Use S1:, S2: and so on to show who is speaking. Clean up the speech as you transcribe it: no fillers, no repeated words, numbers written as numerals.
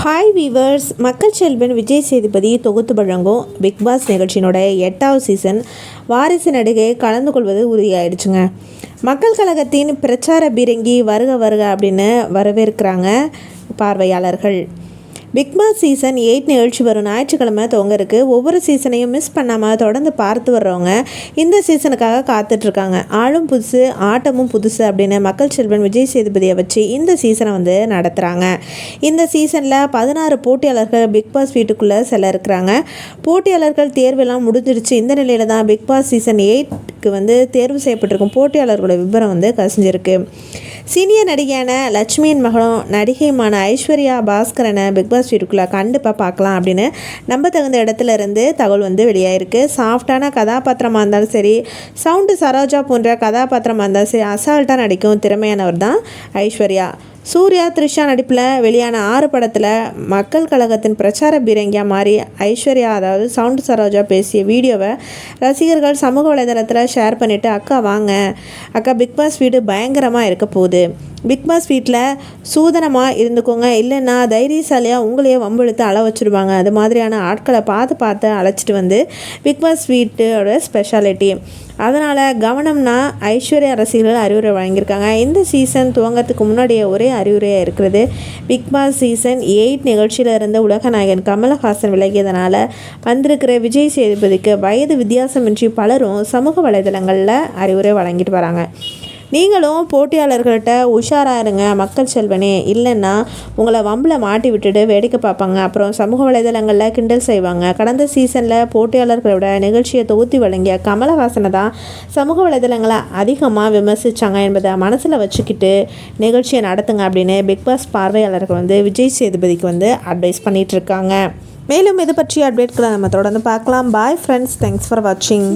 S1: Hi viewers, மக்கள் செல்வன் விஜய் சேதுபதி தொகுத்து வழங்கும் பிக் பாஸ் நிகழ்ச்சியினோட 8வது சீசன் வாரிசு நடிகை கலந்து கொள்வது உறுதியாயிடுச்சுங்க. மக்கள் கழகத்தின் பிரச்சார பீரங்கி வருக வருக அப்படின்னு வரவேற்கிறாங்க பார்வையாளர்கள். பிக் பாஸ் சீசன் 8 நிகழ்ச்சி வரும் ஞாயிற்றுக்கிழமை துவங்க இருக்குது. ஒவ்வொரு சீசனையும் மிஸ் பண்ணாமல் தொடர்ந்து பார்த்து வர்றவங்க இந்த சீசனுக்காக காத்துட்ருக்காங்க. ஆளும் புதுசு ஆட்டமும் புதுசு அப்படின்னு மக்கள் செல்வன் விஜய் சேதுபதியை வச்சு இந்த சீசனை நடத்துகிறாங்க. இந்த சீசனில் 16 போட்டியாளர்கள் பிக் பாஸ் வீட்டுக்குள்ளே செல்ல இருக்கிறாங்க. போட்டியாளர்கள் தேர்வெல்லாம் முடிஞ்சிருச்சு. இந்த நிலையில் தான் பிக் பாஸ் சீசன் 8க்கு தேர்வு செய்யப்பட்டிருக்கும் போட்டியாளர்களோட விவரம் கசிஞ்சிருக்கு. சீனியர் நடிகையான லட்சுமியின் மகளும் நடிகையுமான ஐஸ்வர்யா பாஸ்கரனை பிக் பாஸ் வீட்டுக்குள்ளே கண்டிப்பாக பார்க்கலாம் அப்படின்னு நம்ப தகுந்த இடத்துல இருந்து தகவல் வெளியாயிருக்கு. சாஃப்டான கதாபாத்திரமாக இருந்தாலும் சரி, சவுண்டு சரோஜா போன்ற கதாபாத்திரமாக இருந்தாலும் சரி, அசால்ட்டாக நடிக்கும் திறமையானவர் தான் ஐஸ்வர்யா. சூர்யா த்ரிஷா நடிப்பில் வெளியான 6 படத்தில் மக்கள் கழகத்தின் பிரச்சார பீரங்கியாக மாறி ஐஸ்வர்யா, அதாவது சவுண்டு சரோஜா பேசிய வீடியோவை ரசிகர்கள் சமூக வலைதளத்தில் ஷேர் பண்ணிவிட்டு, அக்கா வாங்க அக்கா, பிக் பாஸ் வீடு பயங்கரமாக இருக்க போகுது, பிக் பாஸ் வீட்டில் சூதனமாக இருந்துக்கோங்க, இல்லைன்னா தைரியசாலியாக உங்களையே வம்பிழுத்து அள வச்சுருவாங்க, அது மாதிரியான ஆட்களை பார்த்து அழைச்சிட்டு பிக் பாஸ் வீட்டோட ஸ்பெஷாலிட்டி, அதனால் கவனம்னா ஐஸ்வர்யா ரசிகர்கள் அறிவுரை வழங்கியிருக்காங்க. இந்த சீசன் துவங்கிறதுக்கு முன்னாடியே ஒரே அறிவுரையாக இருக்கிறது, பிக் பாஸ் சீசன் 8 நிகழ்ச்சியில் இருந்த உலக நாயகன் கமலஹாசன் விலகியதனால் வந்திருக்கிற விஜய் சேதுபதிக்கு வயது வித்தியாசமின்றி பலரும் சமூக வலைதளங்களில் அறிவுரை வழங்கிட்டு வராங்க. நீங்களும் போட்டியாளர்கள்ட்ட உஷாராக இருங்க மக்கள் செல்வனே, இல்லைன்னா உங்களை வம்பில் மாட்டி விட்டுட்டு வேடிக்கை பார்ப்பாங்க, அப்புறம் சமூக வலைதளங்களில் கிண்டல் செய்வாங்க. கடந்த சீசனில் போட்டியாளர்களோட நிகழ்ச்சியை தொகுத்தி வழங்கிய கமலஹாசனை தான் சமூக வலைதளங்களை அதிகமாக விமர்சித்தாங்க என்பதை மனசில் வச்சுக்கிட்டு நிகழ்ச்சியை நடத்துங்க அப்படின்னு பிக் பாஸ் பார்வையாளர்கள் விஜய் சேதுபதிக்கு அட்வைஸ் பண்ணிகிட்ருக்காங்க. மேலும் இது பற்றிய அப்டேட்களை நம்ம தொடர்ந்து பார்க்கலாம். பாய் ஃப்ரெண்ட்ஸ், தேங்க்ஸ் ஃபார் வாட்சிங்.